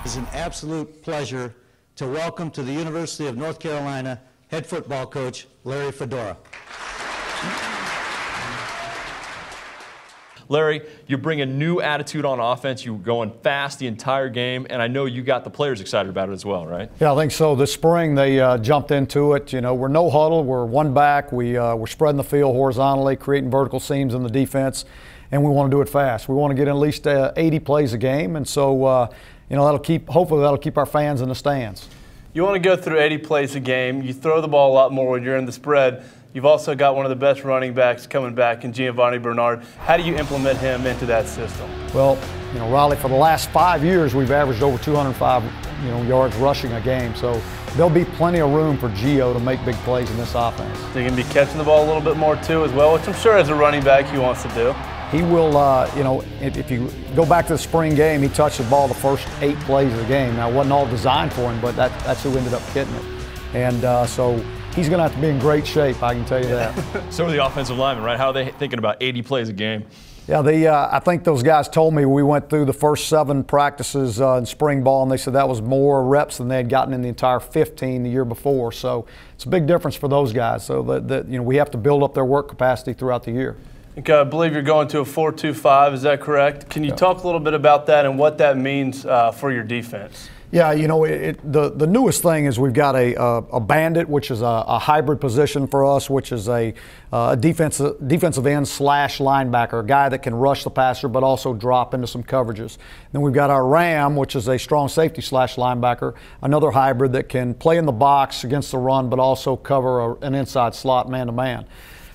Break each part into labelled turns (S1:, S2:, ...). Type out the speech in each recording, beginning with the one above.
S1: It's an absolute pleasure to welcome to the University of North Carolina head football coach Larry Fedora.
S2: Larry, you bring a new attitude on offense. You're going fast the entire game, and I know you got the players excited about it as well, right?
S3: Yeah, I think so. This spring they jumped into it. You know, we're no huddle. We're one back. We're spreading the field horizontally, creating vertical seams in the defense, and we want to do it fast. We want to get at least 80 plays a game, and so you know, hopefully that'll keep our fans in the stands.
S4: You want to go through 80 plays a game. You throw the ball a lot more when you're in the spread. You've also got one of the best running backs coming back in Giovanni Bernard. How do you implement him into that system?
S3: Well, you know, Riley, for the last 5 years, we've averaged over 205 yards rushing a game. So there'll be plenty of room for Gio to make big plays in this offense.
S4: They're going to be catching the ball a little bit more too as well, which I'm sure as a running back he wants to do.
S3: He will, you know, if you go back to the spring game, he touched the ball the first 8 plays of the game. Now, it wasn't all designed for him, but that's who ended up getting it. And so he's going to have to be in great shape, I can tell you that.
S2: So are the offensive linemen, right? How are they thinking about 80 plays a game?
S3: Yeah, I think those guys told me we went through the first 7 practices in spring ball, and they said that was more reps than they had gotten in the entire 15 the year before. So it's a big difference for those guys. So that you know, we have to build up their work capacity throughout the year.
S4: Okay, I believe you're going to a 4-2-5. Is that correct? Can you talk a little bit about that and what that means for your defense?
S3: Yeah, you know, the newest thing is we've got a bandit, which is a hybrid position for us, which is a defensive end / linebacker, a guy that can rush the passer but also drop into some coverages. Then we've got our ram, which is a strong safety / linebacker, another hybrid that can play in the box against the run but also cover an inside slot man-to-man.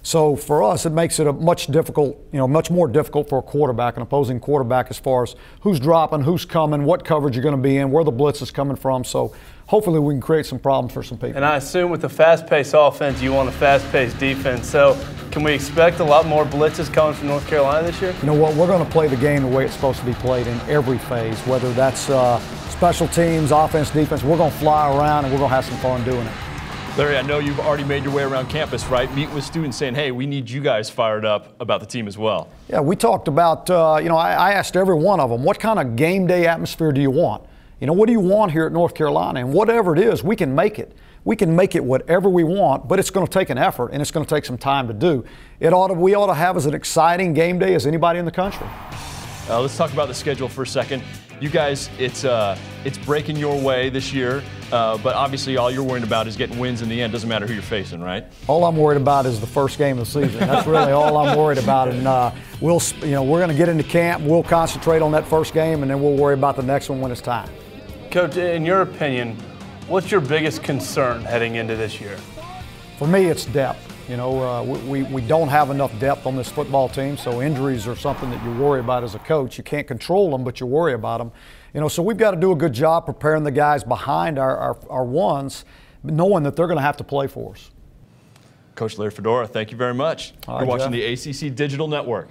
S3: So for us, it makes it much more difficult for a quarterback, an opposing quarterback, as far as who's dropping, who's coming, what coverage you're going to be in, where the blitz is coming from. So hopefully we can create some problems for some people.
S4: And I assume with the fast-paced offense, you want a fast-paced defense. So can we expect a lot more blitzes coming from North Carolina this year?
S3: You know what? We're going to play the game the way it's supposed to be played in every phase, whether that's special teams, offense, defense. We're going to fly around and we're going to have some fun doing it.
S2: Larry, I know you've already made your way around campus, right? Meeting with students saying, hey, we need you guys fired up about the team as well.
S3: Yeah, we talked about, you know, I asked every one of them, what kind of game day atmosphere do you want? You know, what do you want here at North Carolina? And whatever it is, we can make it. We can make it whatever we want, but it's going to take an effort and it's going to take some time to do. We ought to have as an exciting game day as anybody in the country.
S2: Let's talk about the schedule for a second. You guys, it's breaking your way this year, but obviously all you're worried about is getting wins in the end. Doesn't matter who you're facing, right?
S3: All I'm worried about is the first game of the season. That's really all I'm worried about. And we're going to get into camp. We'll concentrate on that first game, and then we'll worry about the next one when it's time.
S4: Coach, in your opinion, what's your biggest concern heading into this year?
S3: For me, it's depth. You know, we don't have enough depth on this football team, so injuries are something that you worry about as a coach. You can't control them, but you worry about them. You know, so we've got to do a good job preparing the guys behind our ones, knowing that they're going to have to play for us.
S2: Coach Larry Fedora, thank you very much.
S3: All right,
S2: You're watching
S3: Jeff.
S2: the ACC Digital Network.